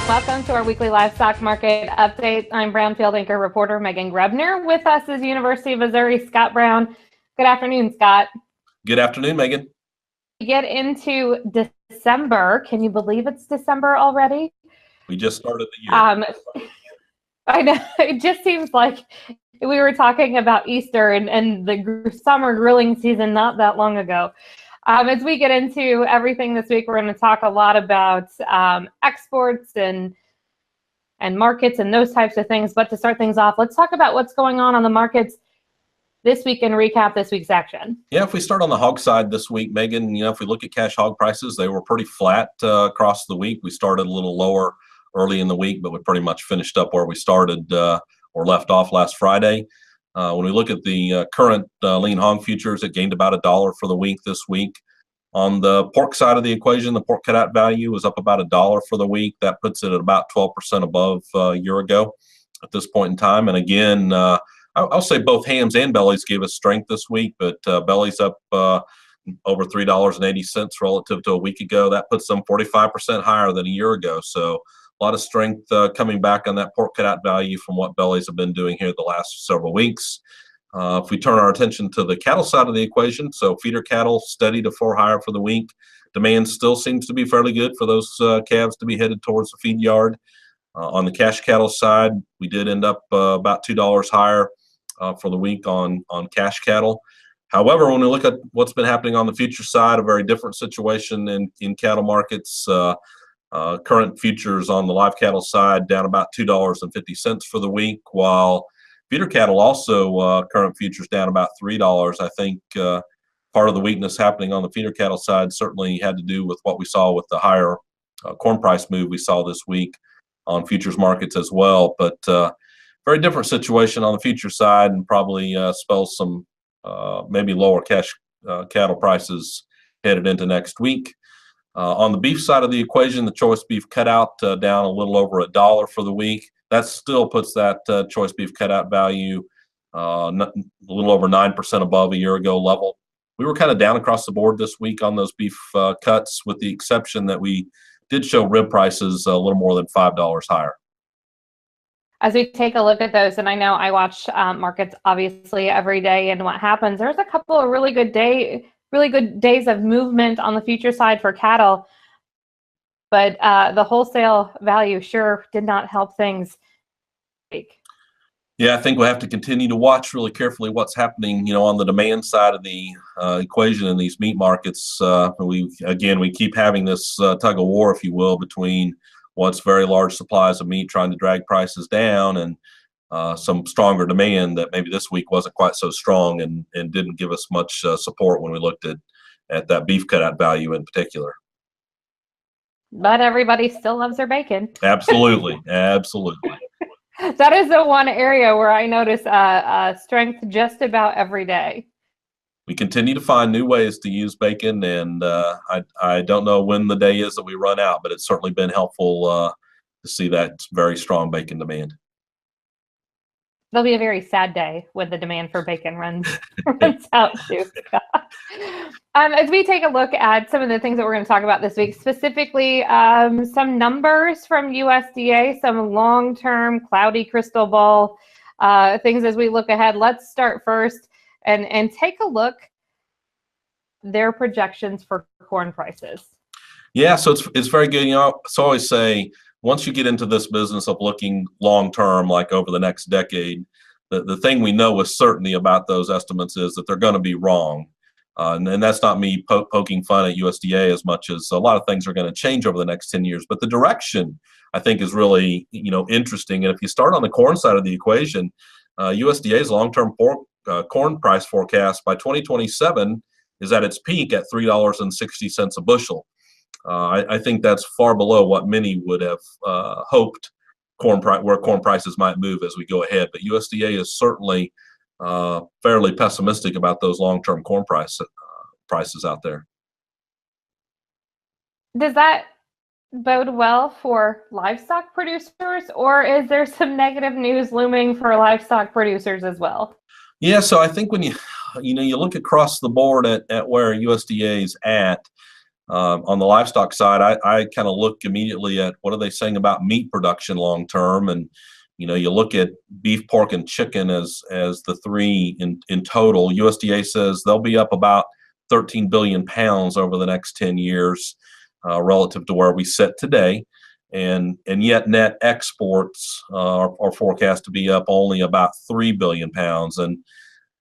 Welcome to our weekly livestock market update. I'm Brownfield anchor reporter Megan Grebner. With us is University of Missouri Scott Brown. Good afternoon, Scott. Good afternoon, Megan. We get into December. Can you believe it's December already? We just started the year. I know. It just seems like we were talking about Easter and the summer grilling season not that long ago. As we get into everything this week, we're going to talk a lot about exports and markets and those types of things. But to start things off, let's talk about what's going on the markets this week and recap this week's action. Yeah, if we start on the hog side this week, Megan, if we look at cash hog prices, they were pretty flat across the week. We started a little lower early in the week, but we pretty much finished up where we started or left off last Friday. When we look at the current lean hog futures, it gained about $1 for the week this week. On the pork side of the equation, the pork cutout value was up about $1 for the week. That puts it at about 12% above a year ago at this point in time. And again, I'll say both hams and bellies gave us strength this week, but bellies up over $3.80 relative to a week ago. That puts them 45% higher than a year ago. So a lot of strength coming back on that pork cutout value from what bellies have been doing here the last several weeks. If we turn our attention to the cattle side of the equation, so feeder cattle steady to 4 higher for the week. Demand still seems to be fairly good for those calves to be headed towards the feed yard. On the cash cattle side, we did end up about $2 higher for the week on cash cattle. However, when we look at what's been happening on the future side, a very different situation in cattle markets. Current futures on the live cattle side down about $2.50 for the week, while feeder cattle also current futures down about $3. I think part of the weakness happening on the feeder cattle side certainly had to do with what we saw with the higher corn price move we saw this week on futures markets as well. But very different situation on the future side, and probably spells some maybe lower cash cattle prices headed into next week. On the beef side of the equation, the choice beef cutout down a little over $1 for the week. That still puts that choice beef cutout value a little over 9% above a year ago level. We were kind of down across the board this week on those beef cuts, with the exception that we did show rib prices a little more than $5 higher. As we take a look at those, and I know I watch markets obviously every day, and what happens, there's a couple of really good days of movement on the future side for cattle, but the wholesale value sure did not help things. Yeah, I think we'll have to continue to watch really carefully what's happening, on the demand side of the equation in these meat markets. We keep having this tug of war, if you will, between what's very large supplies of meat trying to drag prices down and some stronger demand that maybe this week wasn't quite so strong and didn't give us much support when we looked at that beef cutout value in particular. But everybody still loves their bacon. Absolutely, absolutely. That is the one area where I notice strength just about every day. We continue to find new ways to use bacon, and I don't know when the day is that we run out, but it's certainly been helpful to see that very strong bacon demand. There'll be a very sad day when the demand for bacon runs out too. As we take a look at some of the things that we're going to talk about this week, specifically some numbers from USDA, some long-term cloudy crystal ball things as we look ahead. Let's start first and take a look their projections for corn prices. Yeah, so it's very good. So I always say, once you get into this business of looking long-term, like over the next decade, the thing we know with certainty about those estimates is that they're going to be wrong. And that's not me poking fun at USDA as much as a lot of things are going to change over the next 10 years. But the direction, I think, is really interesting. And if you start on the corn side of the equation, USDA's long-term corn price forecast by 2027 is at its peak at $3.60 a bushel. I think that's far below what many would have hoped where corn prices might move as we go ahead. But USDA is certainly fairly pessimistic about those long-term corn prices out there. Does that bode well for livestock producers, or is there some negative news looming for livestock producers as well? Yeah, so I think when you look across the board at where USDA is at, On the livestock side, I kind of look immediately at what are they saying about meat production long term, and you look at beef, pork, and chicken as the three in total. USDA says they'll be up about 13 billion pounds over the next 10 years, relative to where we sit today, and yet net exports are forecast to be up only about 3 billion pounds. And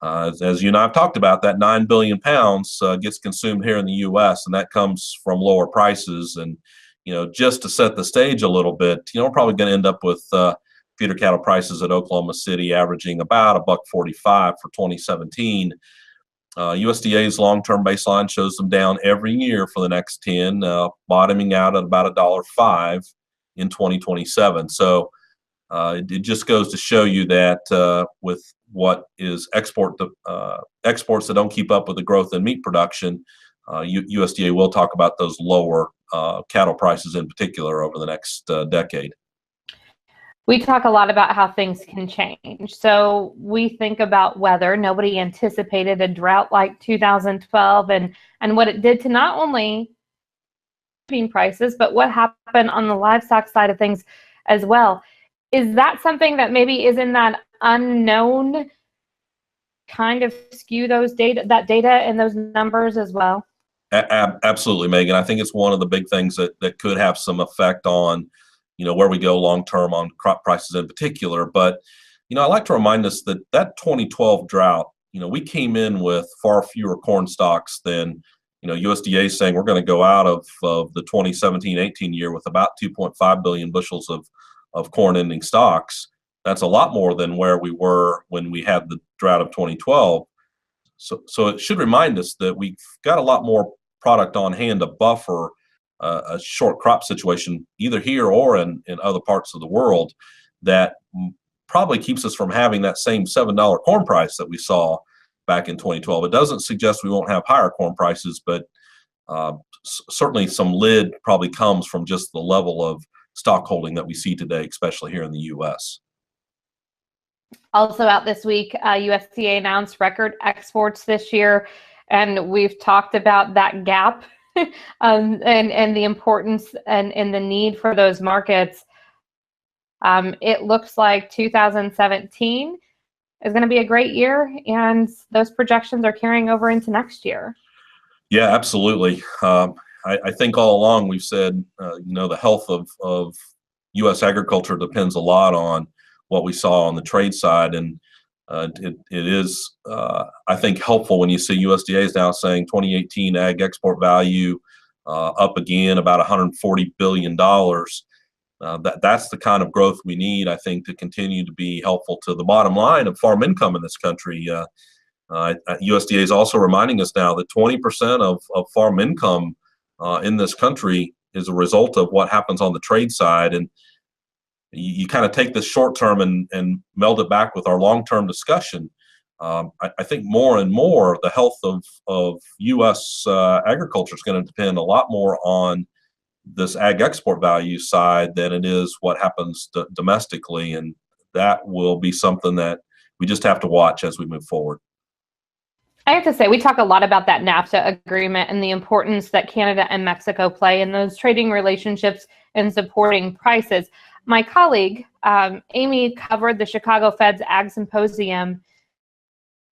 as you and I have talked about, that 9 billion pounds gets consumed here in the U.S., and that comes from lower prices. And just to set the stage a little bit, we're probably going to end up with feeder cattle prices at Oklahoma City averaging about $1.45 for 2017. USDA's long-term baseline shows them down every year for the next 10, bottoming out at about $1.05 in 2027. So it just goes to show you that with what is exports that don't keep up with the growth in meat production, USDA will talk about those lower cattle prices in particular over the next decade. We talk a lot about how things can change. So we think about weather. Nobody anticipated a drought like 2012 and what it did to not only bean prices, but what happened on the livestock side of things as well. Is that something that maybe is in that unknown kind of skew that data and those numbers as well? Absolutely, Megan. I think it's one of the big things that could have some effect on where we go long term on crop prices in particular. But I like to remind us that 2012 drought, we came in with far fewer corn stocks than USDA is saying we're going to go out of the 2017-18 year with about 2.5 billion bushels of corn ending stocks. That's a lot more than where we were when we had the drought of 2012. So it should remind us that we've got a lot more product on hand to buffer a short crop situation, either here or in other parts of the world, that probably keeps us from having that same $7 corn price that we saw back in 2012. It doesn't suggest we won't have higher corn prices, but certainly some lid probably comes from just the level of stock holding that we see today, especially here in the U.S. Also out this week, USDA announced record exports this year, and we've talked about that gap and the importance and the need for those markets. It looks like 2017 is going to be a great year, and those projections are carrying over into next year. Yeah, absolutely. I think all along we've said, the health of U.S. agriculture depends a lot on what we saw on the trade side, and it is, I think, helpful when you see USDA is now saying 2018 ag export value up again about $140 billion. That's the kind of growth we need, I think, to continue to be helpful to the bottom line of farm income in this country. USDA is also reminding us now that 20% of farm income in this country is a result of what happens on the trade side. And you kind of take this short term and meld it back with our long term discussion. I think more and more the health of U.S. agriculture is going to depend a lot more on this ag export value side than it is what happens domestically, and that will be something that we just have to watch as we move forward. I have to say, we talk a lot about that NAFTA agreement and the importance that Canada and Mexico play in those trading relationships and supporting prices. My colleague, Amy, covered the Chicago Fed's Ag Symposium.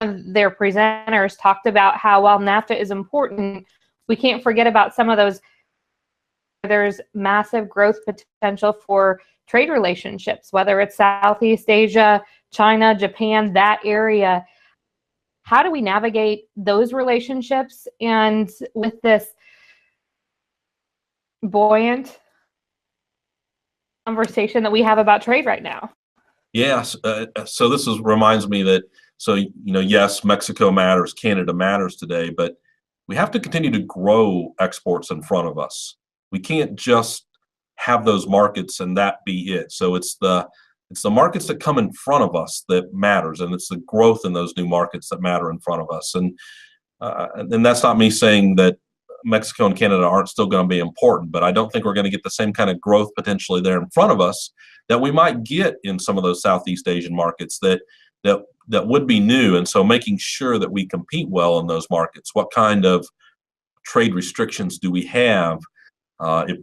Their presenters talked about how while NAFTA is important, we can't forget about some of those. There's massive growth potential for trade relationships, whether it's Southeast Asia, China, Japan, that area. How do we navigate those relationships and with this buoyant conversation that we have about trade right now? Yes. So this reminds me that, yes, Mexico matters, Canada matters today, but we have to continue to grow exports in front of us. We can't just have those markets and that be it. So it's the markets that come in front of us that matters, and it's the growth in those new markets that matter in front of us. And that's not me saying that Mexico and Canada aren't still going to be important, but I don't think we're going to get the same kind of growth potentially there in front of us that we might get in some of those Southeast Asian markets that would be new. And so making sure that we compete well in those markets, what kind of trade restrictions do we have?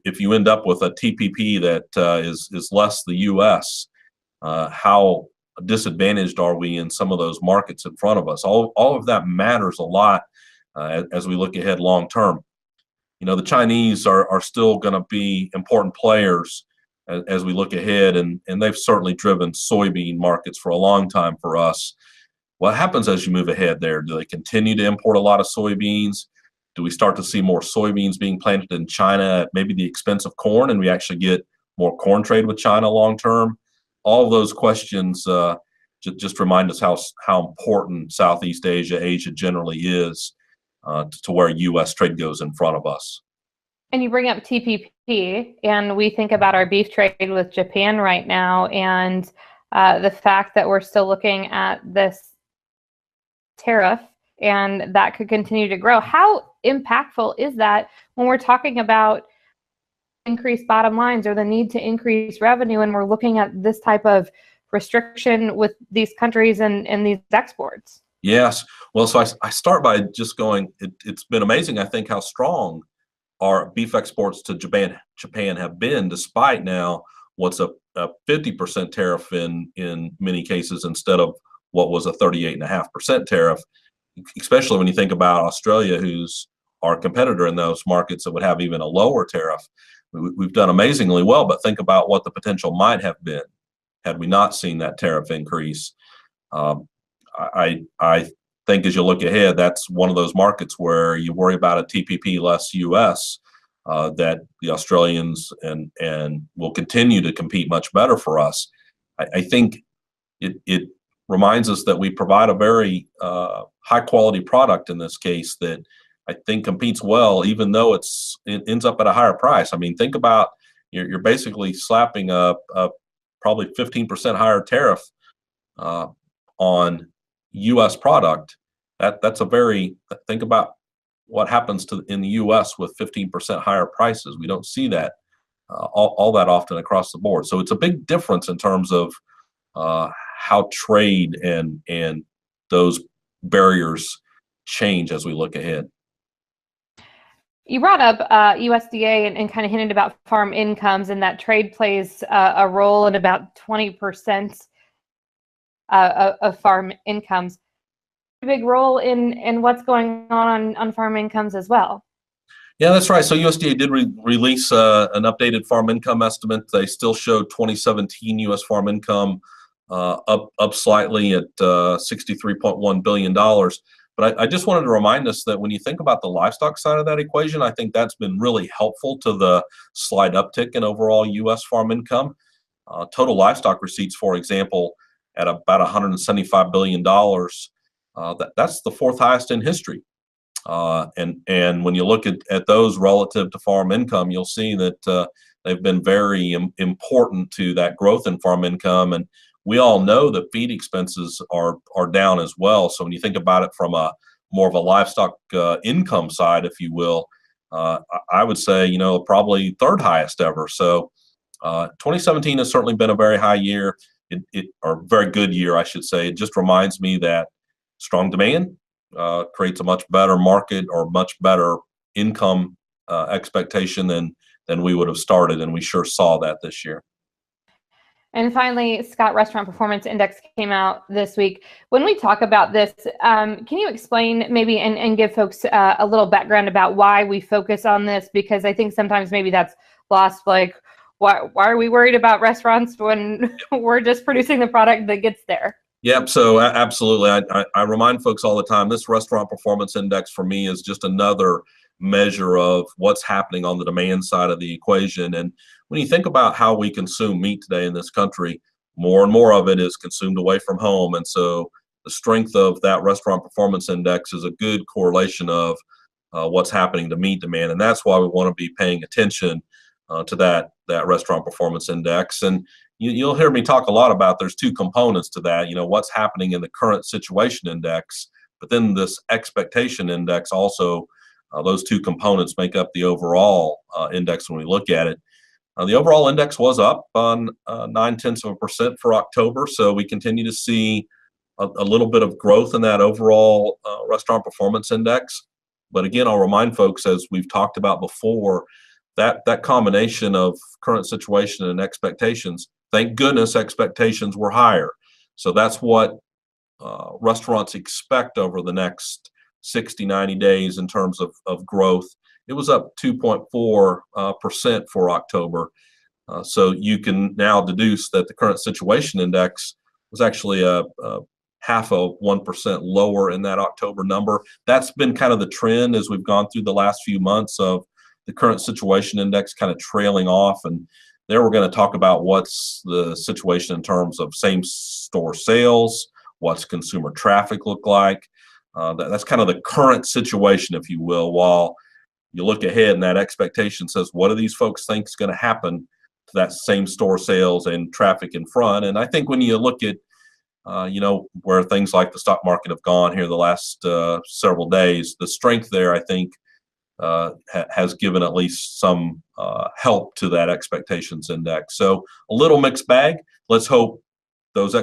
If you end up with a TPP that is less the U.S., how disadvantaged are we in some of those markets in front of us? All of that matters a lot as we look ahead long term. The Chinese are still going to be important players as we look ahead, and they've certainly driven soybean markets for a long time for us. What happens as you move ahead there? Do they continue to import a lot of soybeans? Do we start to see more soybeans being planted in China at maybe the expense of corn, and we actually get more corn trade with China long term? All of those questions just remind us how important Southeast Asia generally is to where U.S. trade goes in front of us. And you bring up TPP, and we think about our beef trade with Japan right now, and the fact that we're still looking at this tariff, and that could continue to grow. How impactful is that when we're talking about increased bottom lines or the need to increase revenue, and we're looking at this type of restriction with these countries and these exports? Yes. Well, so I start by just going, it's been amazing, I think, how strong our beef exports to Japan have been, despite now what's a 50% tariff in many cases instead of what was a 38.5% tariff, especially when you think about Australia, who's our competitor in those markets that would have even a lower tariff. We've done amazingly well, but think about what the potential might have been had we not seen that tariff increase. I think as you look ahead, that's one of those markets where you worry about a TPP less U.S., that the Australians and will continue to compete much better for us. I think it reminds us that we provide a very high quality product in this case that I think competes well, even though it ends up at a higher price. I mean, think about you're basically slapping a probably 15% higher tariff on U.S. product. That's a very, think about what happens in the U.S. with 15% higher prices. We don't see that all that often across the board. So it's a big difference in terms of how trade and those barriers change as we look ahead. You brought up USDA and kind of hinted about farm incomes, and that trade plays a role in about 20% of farm incomes. A big role in what's going on farm incomes as well. Yeah, that's right. So USDA did release an updated farm income estimate. They still showed 2017 U.S. farm income up slightly at $63.1 billion. But I just wanted to remind us that when you think about the livestock side of that equation, I think that's been really helpful to the slight uptick in overall U.S. farm income. Total livestock receipts, for example, at about $175 billion. That's the fourth highest in history. And when you look at those relative to farm income, you'll see that they've been very important to that growth in farm income. And we all know that feed expenses are down as well. So when you think about it from a more of a livestock income side, if you will, I would say, probably third highest ever. So 2017 has certainly been a very high year, or very good year, I should say. It just reminds me that strong demand creates a much better market or much better income expectation than we would have started, and we sure saw that this year. And finally, Scott, Restaurant Performance Index came out this week. When we talk about this, can you explain maybe and give folks a little background about why we focus on this? Because I think sometimes maybe that's lost, like, why are we worried about restaurants when we're just producing the product that gets there? Yep. So absolutely. I remind folks all the time, this Restaurant Performance Index for me is just another measure of what's happening on the demand side of the equation. And when you think about how we consume meat today in this country, more and more of it is consumed away from home. And so the strength of that Restaurant Performance Index is a good correlation of what's happening to meat demand. And that's why we want to be paying attention to that Restaurant Performance Index. And you'll hear me talk a lot about there's two components to that, what's happening in the current situation index, but then this expectation index also, those two components make up the overall index when we look at it. The overall index was up on 0.9% for October, so we continue to see a little bit of growth in that overall Restaurant Performance Index. But again, I'll remind folks, as we've talked about before, that combination of current situation and expectations, thank goodness expectations were higher. So that's what restaurants expect over the next 60, 90 days in terms of growth. It was up 2.4% for October. So you can now deduce that the current situation index was actually a half of 1% lower in that October number. That's been kind of the trend as we've gone through the last few months of the current situation index kind of trailing off. And there we're going to talk about what's the situation in terms of same store sales, what's consumer traffic look like. That's kind of the current situation, if you will, while you look ahead and that expectation says, what do these folks think is going to happen to that same store sales and traffic in front? And I think when you look at where things like the stock market have gone here the last several days, the strength there, I think, has given at least some help to that expectations index. So a little mixed bag. Let's hope those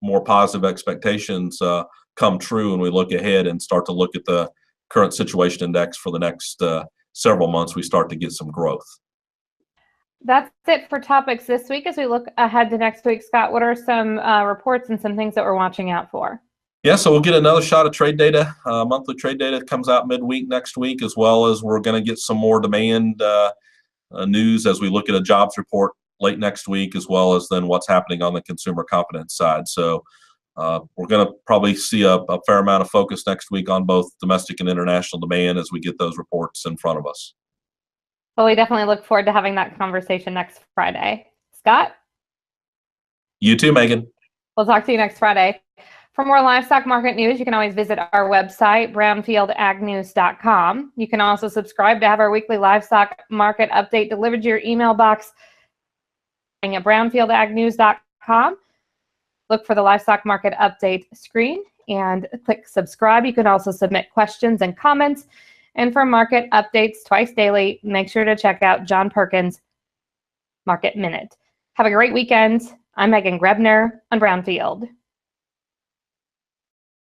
more positive expectations come true, and we look ahead and start to look at the current situation index for the next several months. We start to get some growth. That's it for topics this week. As we look ahead to next week, Scott, what are some reports and some things that we're watching out for? Yeah, so we'll get another shot of trade data. Monthly trade data comes out midweek next week, as well as we're going to get some more demand news as we look at a jobs report late next week, as well as then what's happening on the consumer confidence side. So we're going to probably see a fair amount of focus next week on both domestic and international demand as we get those reports in front of us. Well, we definitely look forward to having that conversation next Friday. Scott? You too, Megan. We'll talk to you next Friday. For more livestock market news, you can always visit our website, brownfieldagnews.com. You can also subscribe to have our weekly livestock market update delivered to your email box at brownfieldagnews.com. Look for the livestock market update screen and click subscribe. You can also submit questions and comments. And for market updates twice daily, make sure to check out John Perkins' Market Minute. Have a great weekend. I'm Megan Grebner on Brownfield.